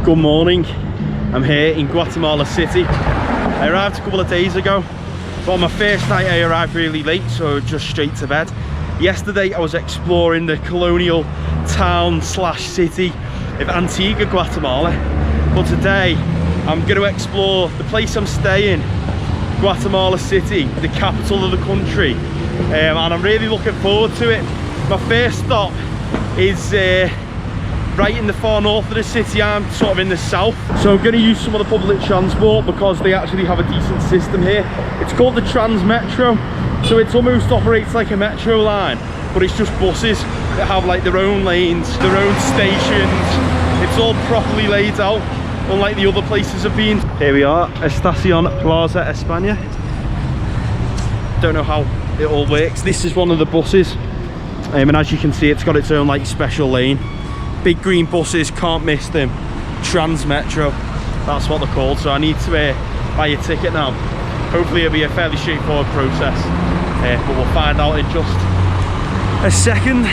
Good morning, I'm here in Guatemala City. I arrived a couple of days ago, but on my first night I arrived really late, so just straight to bed. Yesterday I was exploring the colonial town slash city of Antigua, Guatemala, but today I'm going to explore the place I'm staying, Guatemala City, the capital of the country, and I'm really looking forward to it. My first stop is right in the far north of the city. I'm sort of in the south, so I'm going to use some of the public transport because they actually have a decent system here. It's called the Transmetro, so it almost operates like a metro line, but it's just buses that have like their own lanes, their own stations. It's all properly laid out, unlike the other places I've been. Here we are, Estación Plaza, España. Don't know how it all works. This is one of the buses, and as you can see, it's got its own like special lane. Big green buses, can't miss them. Transmetro, that's what they're called. So I need to buy a ticket now. Hopefully it'll be a fairly straightforward process, but we'll find out in just a second.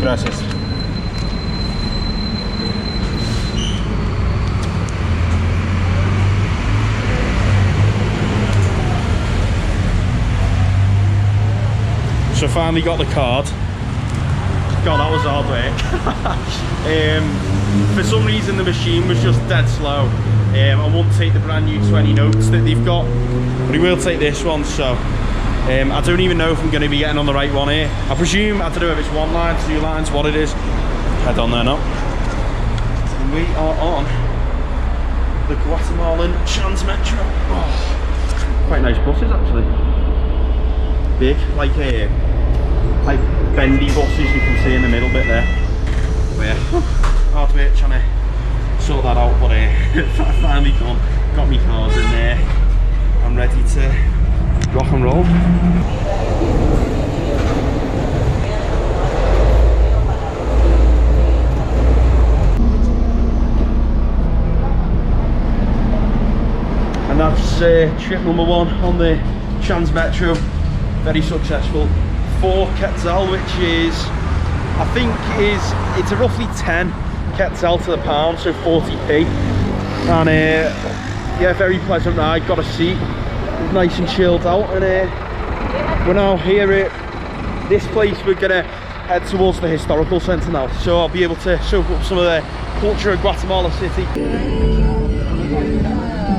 Gracias. So finally got the card. God, that was hard work. For some reason the machine was just dead slow. I won't take the brand new 20 notes that they've got, but I will take this one. So I don't even know if I'm going to be getting on the right one here. I presume, I don't know if it's one line, two lines, what it is. Head on there now. And we are on the Guatemalan Transmetro. Oh, quite nice buses actually. Big, like bendy buses you can see in the middle bit there. But yeah, hard work trying to sort that out, but finally done. Got me cards in there. I'm ready to rock and roll. And that's trip number one on the Transmetro. Very successful. 4 Quetzal, which is, I think it's a roughly 10 Quetzal to the pound, so 40p. And yeah, very pleasant ride. Got a seat, nice and chilled out, and we're now here at this place. We're gonna head towards the historical centre now, so I'll be able to soak up some of the culture of Guatemala City.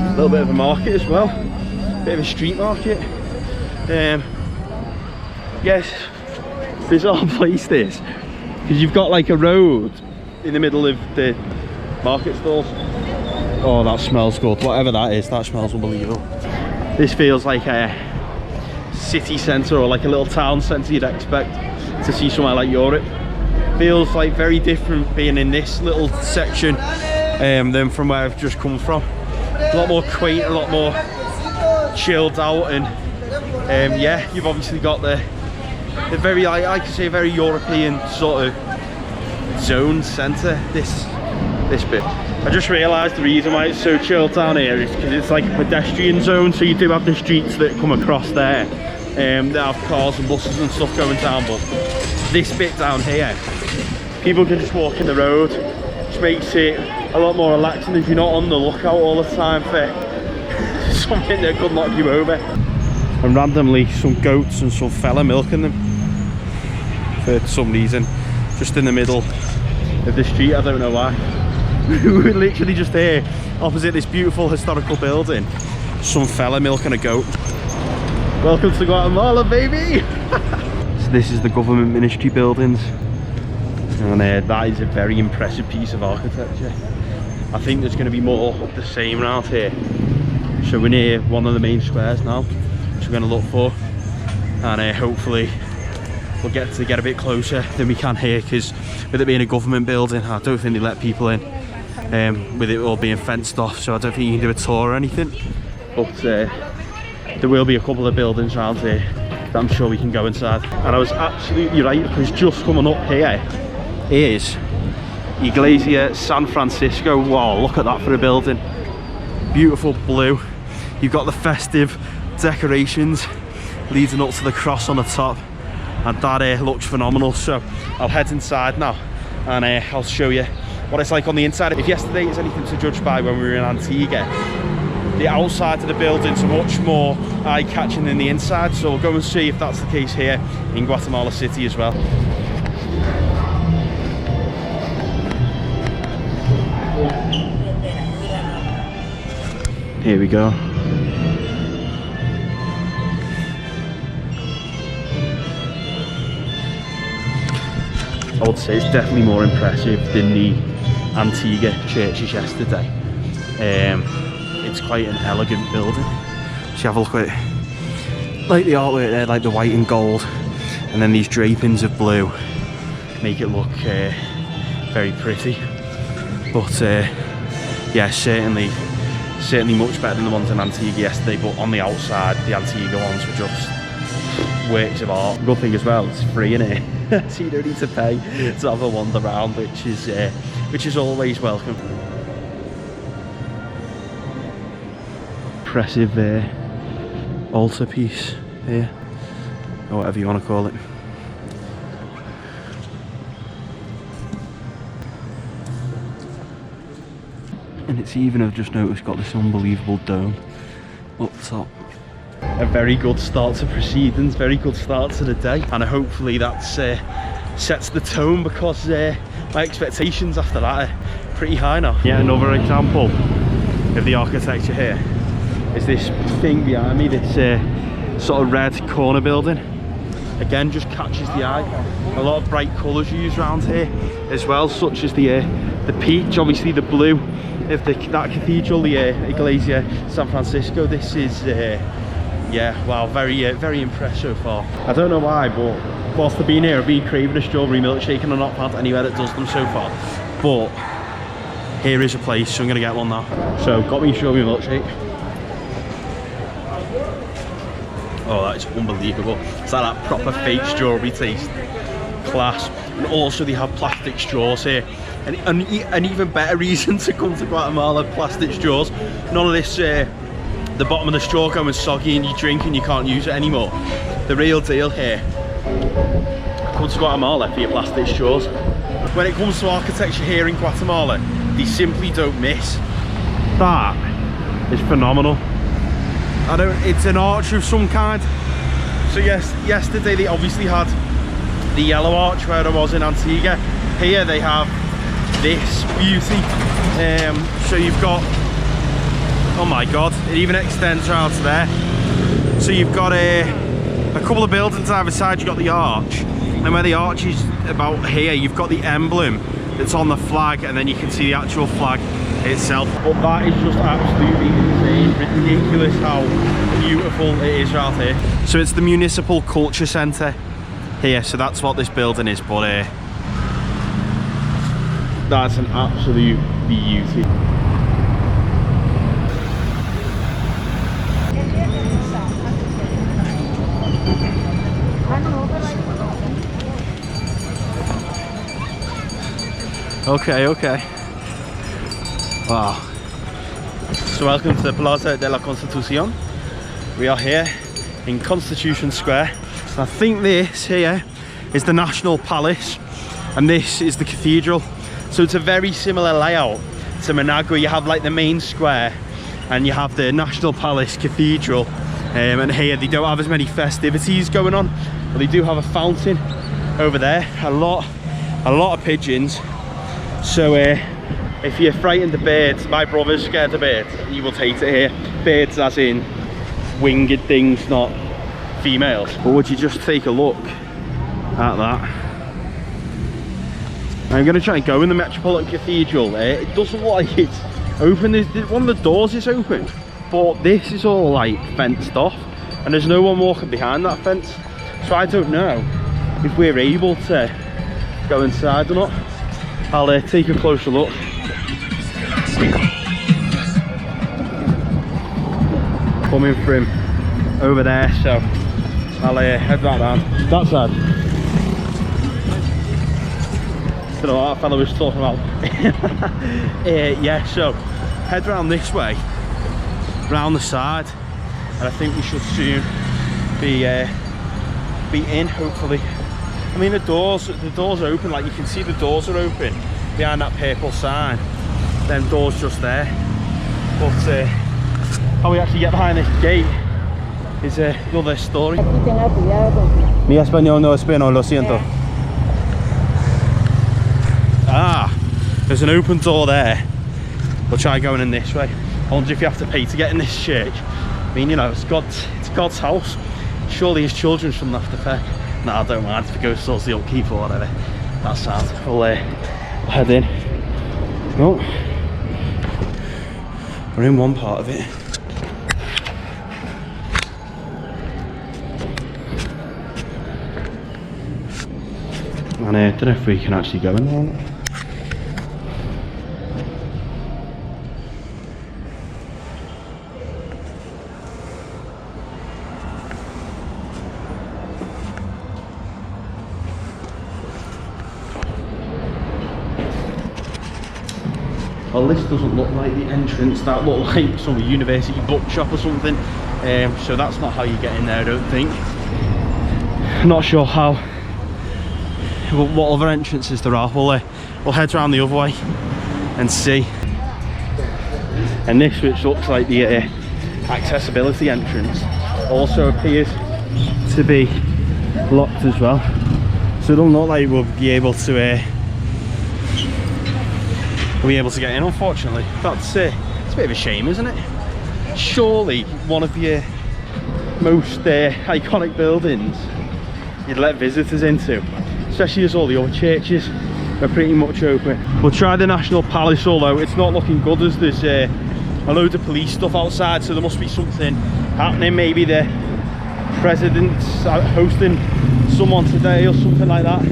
A little bit of a market as well, bit of a street market. Yes, bizarre place this, because you've got like a road in the middle of the market stalls. Oh, that smells good. Whatever that is, that smells unbelievable. This feels like a city centre or like a little town centre you'd expect to see somewhere like Europe. Feels like very different being in this little section than from where I've just come from. A lot more quaint, a lot more chilled out, and yeah, you've obviously got the very, I could say, very European sort of zone centre, this bit. I just realised the reason why it's so chilled down here is because it's like a pedestrian zone, so you do have the streets that come across there that have cars and buses and stuff going down, but this bit down here, people can just walk in the road, which makes it a lot more relaxing if you're not on the lookout all the time for something that could knock you over. And randomly some goats and some fella milking them for some reason, just in the middle of the street. I don't know why. We're literally just here opposite this beautiful historical building, some fella milking a goat. Welcome to Guatemala, baby. So this is the government ministry buildings, and that is a very impressive piece of architecture. I think there's going to be more of the same around here. So we're near one of the main squares now, which we're going to look for, and hopefully we'll get to get a bit closer than we can here, because with it being a government building, I don't think they let people in, with it all being fenced off, so I don't think you can do a tour or anything. But there will be a couple of buildings around here that I'm sure we can go inside. And I was absolutely right, because just coming up here is Iglesia San Francisco. Wow, look at that for a building. Beautiful blue. You've got the festive decorations leading up to the cross on the top, and that looks phenomenal. So I'll head inside now and I'll show you what it's like on the inside. If yesterday is anything to judge by when we were in Antigua, the outside of the buildings are much more eye-catching than the inside, so we'll go and see if that's the case here in Guatemala City as well. Here we go. I would say it's definitely more impressive than the Antigua churches yesterday. It's quite an elegant building. So you have a look at it, like the artwork there, like the white and gold, and then these drapings of blue make it look very pretty. But yeah, certainly much better than the ones in Antigua yesterday. But on the outside, the Antigua ones were just works of art. Good thing as well, it's free in it. So you don't need to pay to have a wander around, which is always welcome. Impressive altarpiece here, or whatever you want to call it. And it's even, I've just noticed, got this unbelievable dome up top. A very good start to proceedings, very good start to the day, and hopefully that sets the tone, because my expectations after that are pretty high now. Yeah, another example of the architecture here is this thing behind me, this sort of red corner building. Again, just catches the eye. A lot of bright colours used around here as well, such as the peach, obviously the blue of that cathedral, the Iglesia San Francisco. This is yeah, wow, very impressed so far. I don't know why, but whilst I've been here, I've been craving a strawberry milkshake, and I've not found anywhere that does them so far. But here is a place, so I'm gonna get one now. So got me a strawberry milkshake. Oh, that is unbelievable. It's like that proper fake strawberry taste. Class. And also they have plastic straws here. And an even better reason to come to Guatemala, plastic straws. None of this the bottom of the straw going soggy and you drink and you can't use it anymore. The real deal here. Come to Guatemala for your plastic straws. When it comes to architecture here in Guatemala, they simply don't miss. That is phenomenal. It's an arch of some kind. So yes, yesterday they obviously had the yellow arch where I was in Antigua. Here they have this beauty. So you've got, oh my god, it even extends around to there. So you've got a couple of buildings either side. You've got the arch, and where the arch is about here, you've got the emblem that's on the flag, and then you can see the actual flag itself. But that is just absolutely insane, ridiculous how beautiful it is right here. So it's the Municipal Culture Centre here, so that's what this building is, but that's an absolute beauty. Okay. Wow. So welcome to the Plaza de la Constitución. We are here in Constitution Square. I think this here is the National Palace, and this is the Cathedral. So it's a very similar layout to Managua. You have like the main square, and you have the National Palace Cathedral. And here they don't have as many festivities going on, but they do have a fountain over there. A lot of pigeons. So if you're frightened of birds, my brother's scared of birds, you will hate it here. Birds as in winged things, not females. But would you just take a look at that? I'm going to try and go in the Metropolitan Cathedral. It doesn't look like it's open. One of the doors is open, but this is all like fenced off, and there's no one walking behind that fence. So I don't know if we're able to go inside or not. I'll take a closer look. Coming from over there, so I'll head back down that side. don't know what that fella was talking about. Yeah, so head round this way, round the side, and I think we should soon be in, hopefully. I mean, the doors open, like you can see the doors are open behind that purple sign. Them doors just there. But how we actually get behind this gate is another story. Mi español no es bueno, lo siento. Ah, there's an open door there. We'll try going in this way. I wonder if you have to pay to get in this church. I mean, you know, it's God's house. Surely his children shouldn't have to pay. No, I don't mind if it goes towards the upkeep or whatever. That's sad. We'll head in. Oh, we're in one part of it. And I don't know if we can actually go in there. Well, this doesn't look like the entrance. That looked like some university bookshop or something. So that's not how you get in there, I don't think. Not sure how. What other entrances there are. We'll head around the other way and see. And this, which looks like the accessibility entrance, also appears to be locked as well. So it doesn't look like we'll be able to get in, unfortunately. That's it's a bit of a shame, isn't it? Surely one of your most iconic buildings you'd let visitors into, especially as all the other churches are pretty much open. We'll try the National Palace, although it's not looking good as there's a load of police stuff outside, so there must be something happening. Maybe the president's hosting someone today or something like that.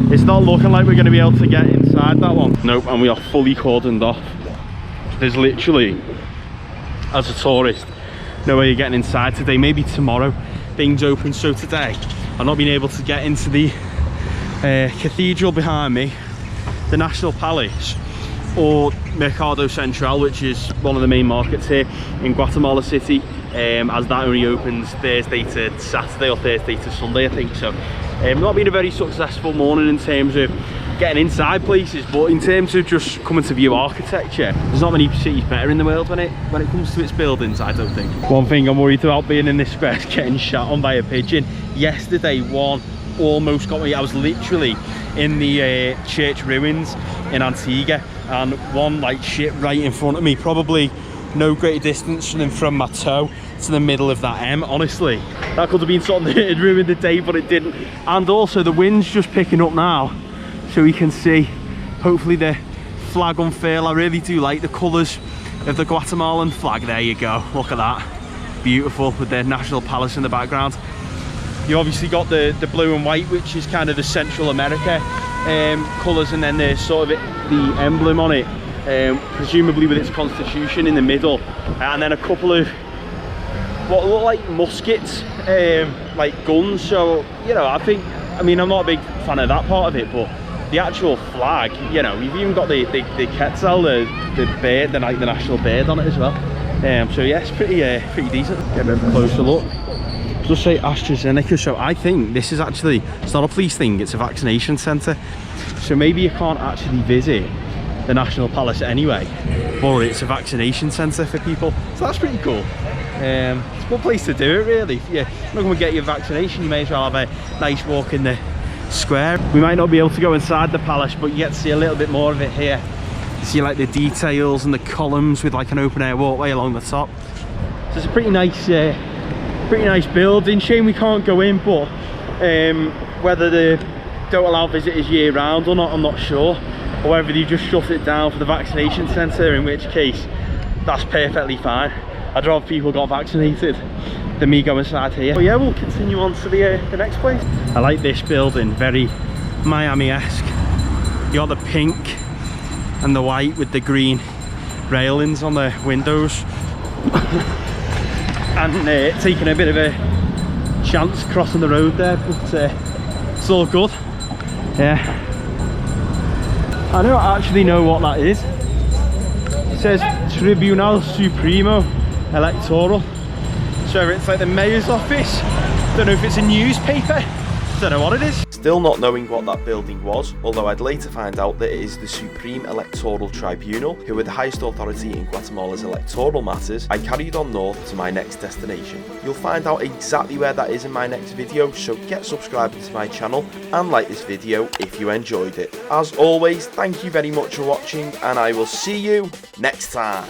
It's not looking like we're going to be able to get inside that one. Nope, and we are fully cordoned off. There's literally, as a tourist, no way you're getting inside today. Maybe tomorrow things open. So today I've not been able to get into the cathedral behind me, the National Palace, or Mercado Central, which is one of the main markets here in Guatemala City, as that only opens Thursday to Saturday or Thursday to Sunday, I think. So not been a very successful morning in terms of getting inside places, but in terms of just coming to view architecture, there's not many cities better in the world when it comes to its buildings, I don't think. One thing I'm worried about being in this square is getting shot on by a pigeon. Yesterday one almost got me. I was literally in the church ruins in Antigua, and one like shit right in front of me, probably no greater distance than from my toe to the middle of that M. Honestly, that could have been something that had ruined the day, but it didn't. And also the wind's just picking up now, so we can see hopefully the flag unfurl. I really do like the colours of the Guatemalan flag. There you go, look at that, beautiful, with the National Palace in the background. You obviously got the blue and white, which is kind of the Central America colours, and then there's sort of the emblem on it, presumably with its constitution in the middle, and then a couple of what look like muskets, like guns. So, you know, I mean, I'm not a big fan of that part of it, but the actual flag, you know, you've even got the Quetzal, the bird, the national bird on it as well. So yeah, it's pretty decent. Get a bit of a closer look. Just say AstraZeneca, so I think this is actually, it's not a police thing, it's a vaccination centre. So maybe you can't actually visit the National Palace anyway, but it's a vaccination centre for people. So that's pretty cool. It's a good place to do it, really. If you're not going to get your vaccination, you may as well have a nice walk in the square. We might not be able to go inside the palace, but you get to see a little bit more of it here. You see like the details and the columns with like an open air walkway along the top. So it's a pretty nice building. Shame we can't go in, but whether they don't allow visitors year round or not, I'm not sure, or whether they just shut it down for the vaccination centre, in which case that's perfectly fine. I'd rather people got vaccinated than me go inside here. But yeah, we'll continue on to the next place. I like this building, very Miami-esque. You got the pink and the white with the green railings on the windows. And taking a bit of a chance crossing the road there, but it's all good. Yeah, I don't actually know what that is. It says Tribunal Supremo Electoral. So it's like the mayor's office. Don't know if it's a newspaper. Don't know what it is. Still not knowing what that building was, although I'd later find out that it is the Supreme Electoral Tribunal, who are the highest authority in Guatemala's electoral matters. I carried on north to my next destination. You'll find out exactly where that is in my next video, so get subscribed to my channel and like this video if you enjoyed it. As always, thank you very much for watching, and I will see you next time.